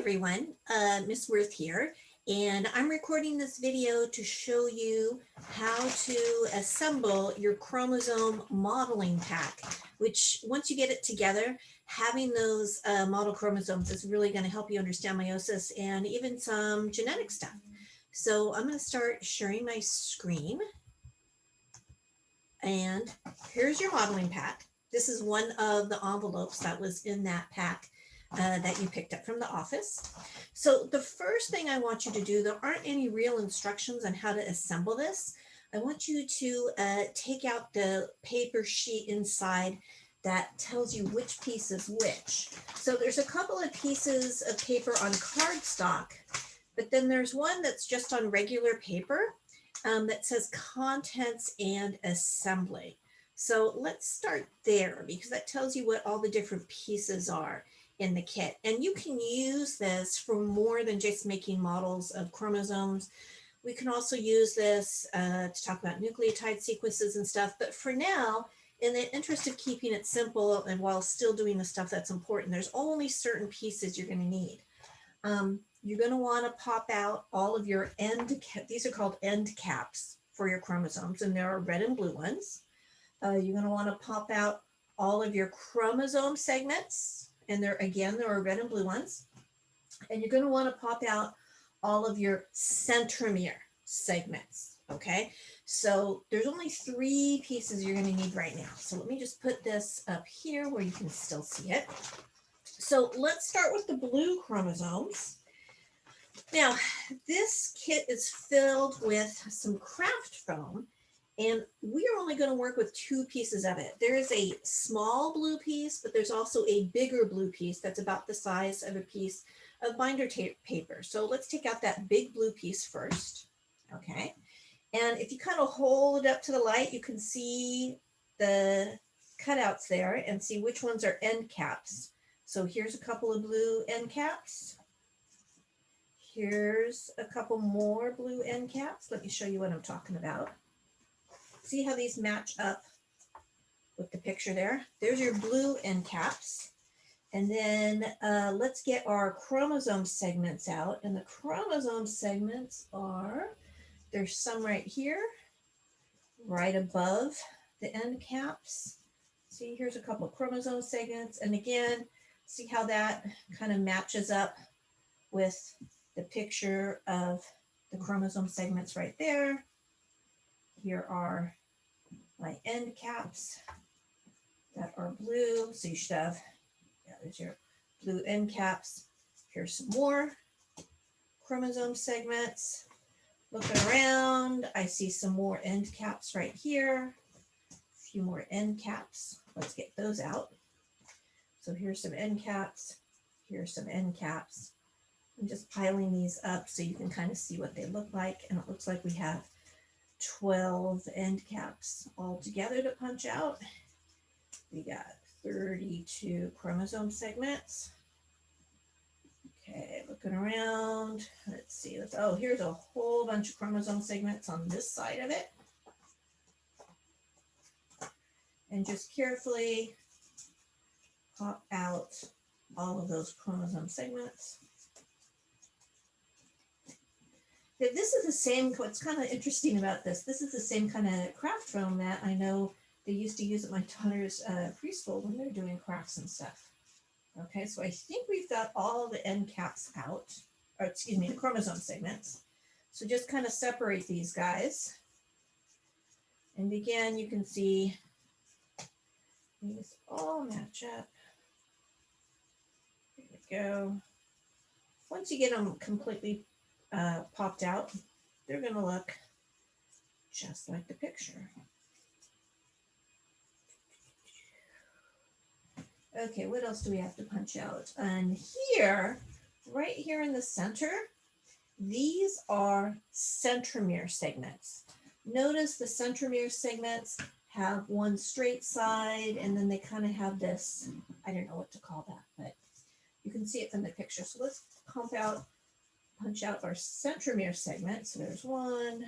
everyone, Miss Worth here, and I'm recording this video to show you how to assemble your chromosome modeling pack, which once you get it together, having those model chromosomes is really going to help you understand meiosis and even some genetic stuff. So I'm going to start sharing my screen, and here's your modeling pack. This is one of the envelopes that was in that pack that you picked up from the office. So the first thing I want you to do, there aren't any real instructions on how to assemble this. I want you to take out the paper sheet inside that tells you which piece is which. So there's a couple of pieces of paper on cardstock, but then there's one that's just on regular paper that says contents and assembly. So let's start there because that tells you what all the different pieces are in the kit. And you can use this for more than just making models of chromosomes. We can also use this to talk about nucleotide sequences and stuff. But for now, in the interest of keeping it simple and while still doing the stuff that's important, there's only certain pieces you're going to need. You're going to want to pop out all of your these are called end caps for your chromosomes, and there are red and blue ones. You're going to want to pop out all of your chromosome segments, and there are red and blue ones. And you're going to want to pop out all of your centromere segments, okay? So there's only 3 pieces you're going to need right now. So let me just put this up here where you can still see it. So let's start with the blue chromosomes. Now, this kit is filled with some craft foam, and we are only going to work with 2 pieces of it. There is a small blue piece, but there's also a bigger blue piece that's about the size of a piece of binder tape paper. So let's take out that big blue piece first, okay? And if you kind of hold it up to the light, you can see the cutouts there and see which ones are end caps. So here's a couple of blue end caps. Here's a couple more blue end caps. Let me show you what I'm talking about. See how these match up with the picture there? There's your blue end caps. And then let's get our chromosome segments out. And the chromosome segments there's some right here, right above the end caps. See, here's a couple of chromosome segments. And again, see how that kind of matches up with the picture of the chromosome segments right there. Here are my end caps that are blue. So you should have, there's your blue end caps. Here's some more chromosome segments. Looking around, I see some more end caps right here. A few more end caps. Let's get those out. So here's some end caps. Here's some end caps. I'm just piling these up so you can kind of see what they look like. And it looks like we have 12 end caps all together to punch out. We got 32 chromosome segments. Okay, looking around. Let's see. Here's a whole bunch of chromosome segments on this side of it. And just carefully pop out all of those chromosome segments. This is the same, what's kind of interesting about this is the same kind of craft foam that I know they used to use at my daughter's preschool when they're doing crafts and stuff. Okay, so I think we've got all the end caps out, or excuse me, the chromosome segments. So just kind of separate these guys. And again, you can see these all match up. There we go. Once you get them completely popped out, they're going to look just like the picture. Okay, what else do we have to punch out? And here, right here in the center, these are centromere segments. Notice the centromere segments have one straight side, and then they kind of have this, I don't know what to call that, but you can see it from the picture. So let's punch out our centromere segments. So there's 1,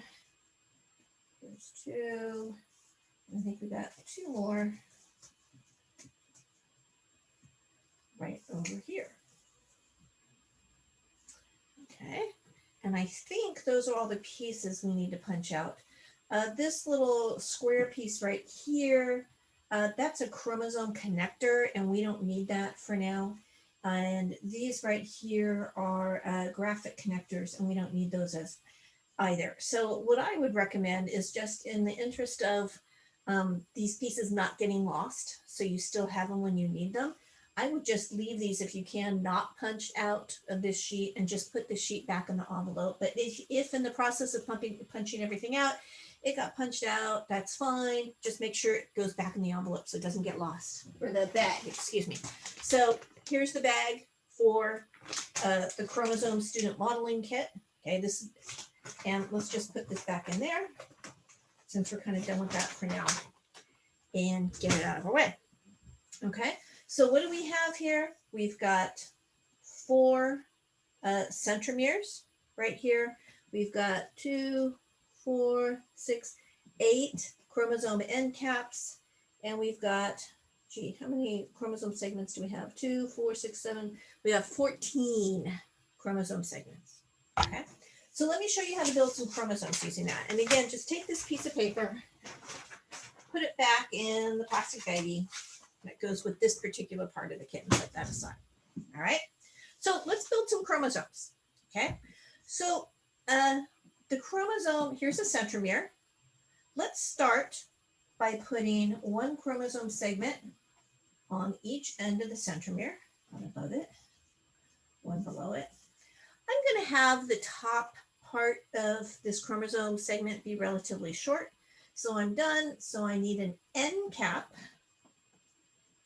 there's 2, I think we got 2 more right over here. And I think those are all the pieces we need to punch out. This little square piece right here, that's a chromosome connector, and we don't need that for now. And these right here are graphic connectors, and we don't need those as either. So what I would recommend is, just in the interest of these pieces not getting lost, so you still have them when you need them, I would just leave these, if you can, not punched out of this sheet, and just put the sheet back in the envelope. But if in the process of punching everything out, it got punched out, that's fine. Just make sure it goes back in the envelope so it doesn't get lost, or the bag, excuse me. So here's the bag for the chromosome student modeling kit. Okay, and let's just put this back in there, since we're kind of done with that for now, and get it out of our way. Okay, so what do we have here? We've got 4 centromeres right here. We've got 2, 4, 6, 8 chromosome end caps, and we've got, gee, how many chromosome segments do we have? 2, 4, 6, 7. We have 14 chromosome segments. Okay, so let me show you how to build some chromosomes using that. And again, just take this piece of paper, put it back in the plastic baggie that goes with this particular part of the kit, and set that aside. All right, so let's build some chromosomes. Okay, so the chromosome, here's a centromere. Let's start by putting 1 chromosome segment on each end of the centromere, one above it, one below it. I'm going to have the top part of this chromosome segment be relatively short. So I'm done. So I need an end cap,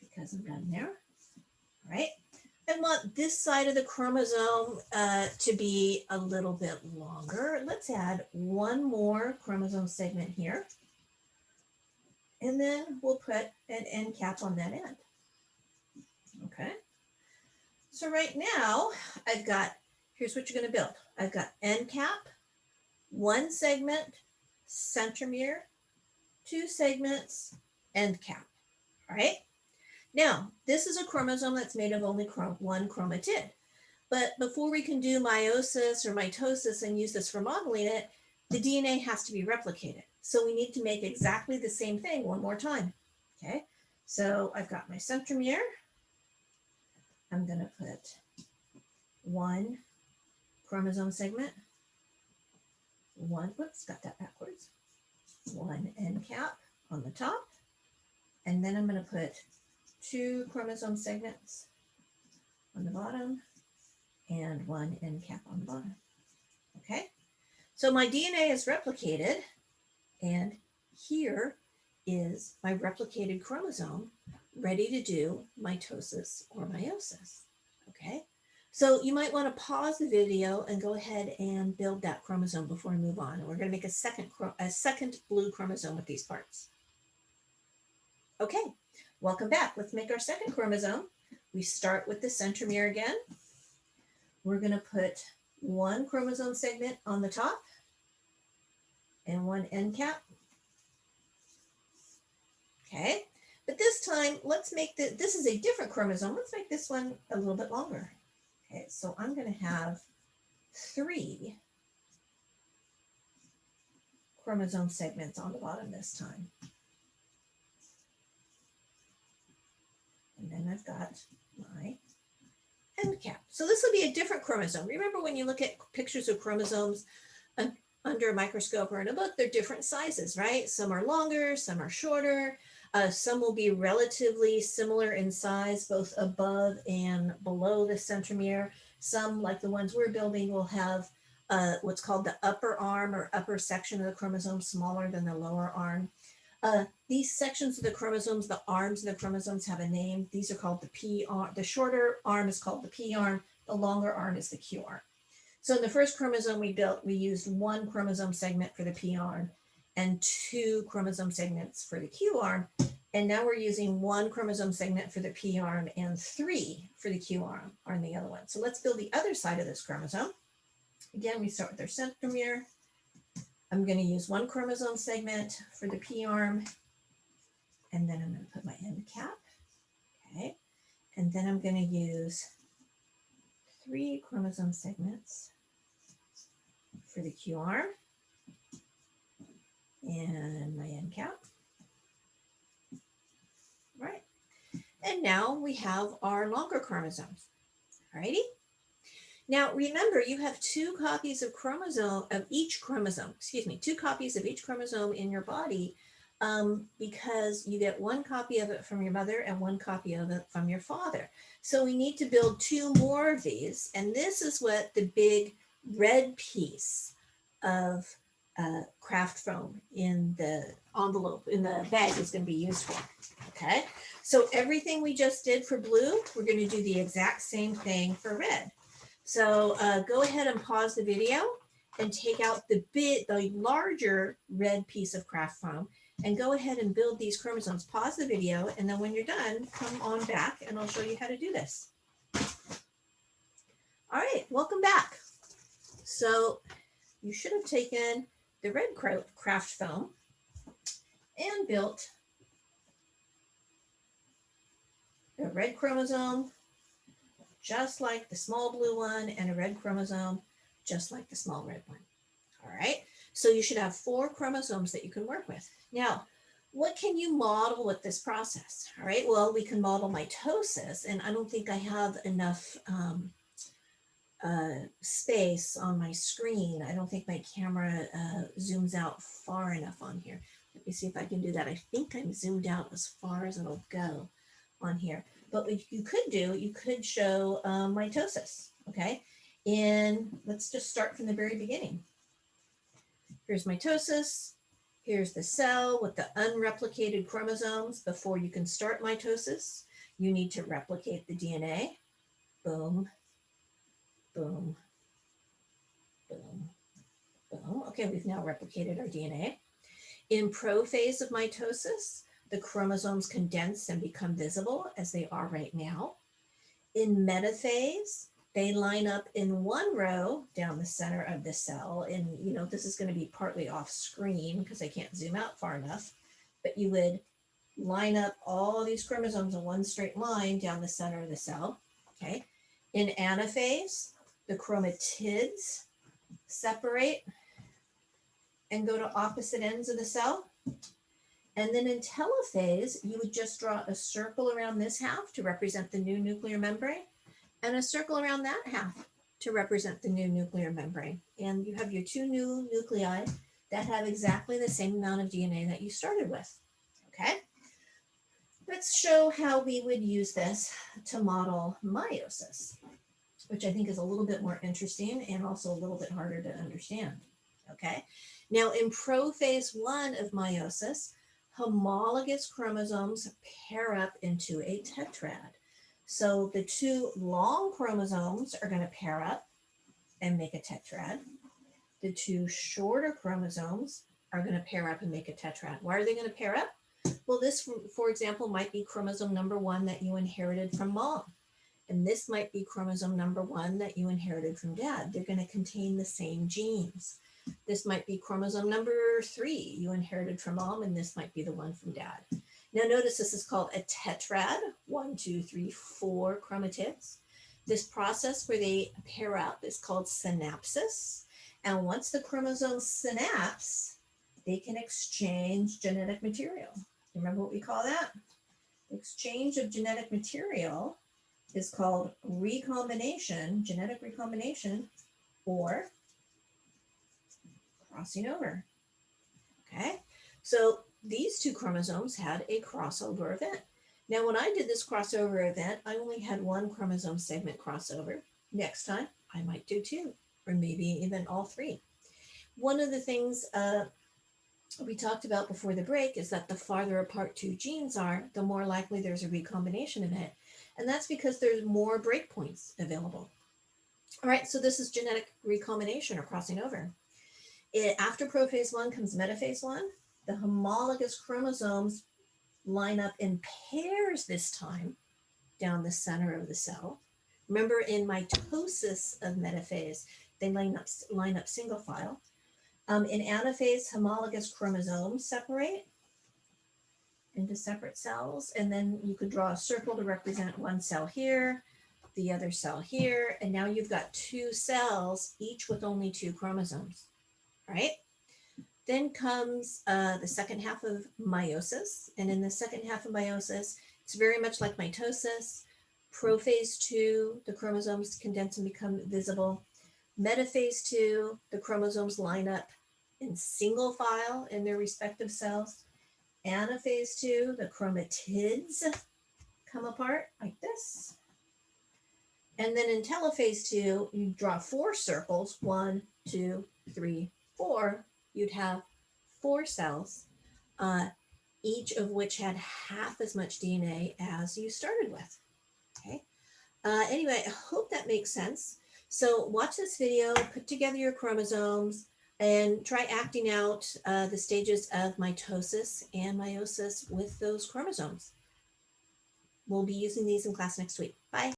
because I'm done there. All right. I want this side of the chromosome to be a little bit longer. Let's add 1 more chromosome segment here. And then we'll put an end cap on that end. Okay. So right now I've got, here's what you're going to build. I've got end cap, 1 segment, centromere, 2 segments, end cap. All right. Now, this is a chromosome that's made of only 1 chromatid. But before we can do meiosis or mitosis and use this for modeling it, the DNA has to be replicated. So we need to make exactly the same thing 1 more time. Okay. So I've got my centromere. I'm going to put 1 chromosome segment, 1, whoops, got that backwards, 1 end cap on the top, and then I'm going to put 2 chromosome segments on the bottom and 1 end cap on the bottom. Okay, so my DNA is replicated, and here is my replicated chromosome ready to do mitosis or meiosis. Okay, so you might want to pause the video and go ahead and build that chromosome before we move on. And we're going to make a second blue chromosome with these parts. Okay, welcome back. Let's make our second chromosome. We start with the centromere again. We're going to put 1 chromosome segment on the top and 1 end cap. Okay, but this time, let's make this is a different chromosome. Let's make this one a little bit longer. Okay, so I'm going to have 3 chromosome segments on the bottom this time. And then I've got my end cap. So this will be a different chromosome. Remember, when you look at pictures of chromosomes under a microscope or in a book, they're different sizes, right? Some are longer, some are shorter. Some will be relatively similar in size, both above and below the centromere. Some, like the ones we're building, will have what's called the upper arm or upper section of the chromosome smaller than the lower arm. These sections of the chromosomes, the arms of the chromosomes, have a name. These are called the P arm. The shorter arm is called the P arm. The longer arm is the Q arm. So in the first chromosome we built, we used 1 chromosome segment for the P arm and 2 chromosome segments for the Q arm. And now we're using 1 chromosome segment for the P arm and 3 for the Q arm on the other one. So let's build the other side of this chromosome. Again, we start with our centromere. I'm going to use 1 chromosome segment for the P arm, and then I'm going to put my end cap. Okay, and then I'm going to use 3 chromosome segments for the Q arm and my end cap. Right. And now we have our longer chromosomes. Alrighty. Now remember, you have two copies of each chromosome, two copies of each chromosome in your body, because you get one copy of it from your mother and one copy of it from your father. So we need to build two more of these. And this is what the big red piece of craft foam in the envelope, in the bag, is going to be used for. Okay, so everything we just did for blue, we're going to do the exact same thing for red. So go ahead and pause the video and take out the larger red piece of craft foam and go ahead and build these chromosomes. Pause the video, and then when you're done, come on back and I'll show you how to do this. All right, welcome back. So you should have taken the red craft foam and built a red chromosome just like the small blue one, and a red chromosome just like the small red one. All right, so you should have 4 chromosomes that you can work with. Now, what can you model with this process? All right, well, we can model mitosis, and I don't think I have enough space on my screen. I don't think my camera zooms out far enough on here. Let me see if I can do that. I think I'm zoomed out as far as it'll go on here. But what you could do, you could show mitosis, okay? And let's just start from the very beginning. Here's mitosis. Here's the cell with the unreplicated chromosomes. Before you can start mitosis, you need to replicate the DNA. Boom, boom, boom, boom. Okay, we've now replicated our DNA. In prophase of mitosis, the chromosomes condense and become visible as they are right now. In metaphase, they line up in one row down the center of the cell. And, you know, this is going to be partly off screen because I can't zoom out far enough, but you would line up all these chromosomes in one straight line down the center of the cell, okay? In anaphase, the chromatids separate and go to opposite ends of the cell. And then in telophase, you would just draw a circle around this half to represent the new nuclear membrane, and a circle around that half to represent the new nuclear membrane. And you have your 2 new nuclei that have exactly the same amount of DNA that you started with, okay? Let's show how we would use this to model meiosis, which I think is a little bit more interesting and also a little bit harder to understand, okay? Now in prophase 1 of meiosis, homologous chromosomes pair up into a tetrad. So the 2 long chromosomes are going to pair up and make a tetrad. The 2 shorter chromosomes are going to pair up and make a tetrad. Why are they going to pair up? Well, this, for example, might be chromosome number 1 that you inherited from mom. And this might be chromosome number 1 that you inherited from dad. They're going to contain the same genes. This might be chromosome number 3 you inherited from mom, and this might be the one from dad. Now notice this is called a tetrad, 1, 2, 3, 4 chromatids. This process where they pair up is called synapsis. And once the chromosomes synapse, they can exchange genetic material. Remember what we call that? The exchange of genetic material is called recombination, genetic recombination, or crossing over. Okay, so these 2 chromosomes had a crossover event. Now, when I did this crossover event, I only had 1 chromosome segment crossover. Next time, I might do 2, or maybe even all 3. One of the things we talked about before the break is that the farther apart 2 genes are, the more likely there's a recombination event. And that's because there's more breakpoints available. All right, so this is genetic recombination or crossing over. After prophase 1 comes metaphase 1. The homologous chromosomes line up in pairs this time down the center of the cell. Remember, in mitosis of metaphase, they line up single file. In anaphase, homologous chromosomes separate into separate cells, and then you could draw a circle to represent one cell here, the other cell here, and now you've got two cells, each with only two chromosomes, right? Then comes the second half of meiosis. And in the second half of meiosis, it's very much like mitosis. Prophase 2, the chromosomes condense and become visible. Metaphase 2, the chromosomes line up in single file in their respective cells. Anaphase 2, the chromatids come apart like this. And then in telophase 2, you draw 4 circles, 1, 2, 3, 4. You'd have 4 cells, each of which had half as much DNA as you started with. Okay. Anyway, I hope that makes sense. So watch this video, put together your chromosomes, and try acting out the stages of mitosis and meiosis with those chromosomes. We'll be using these in class next week. Bye.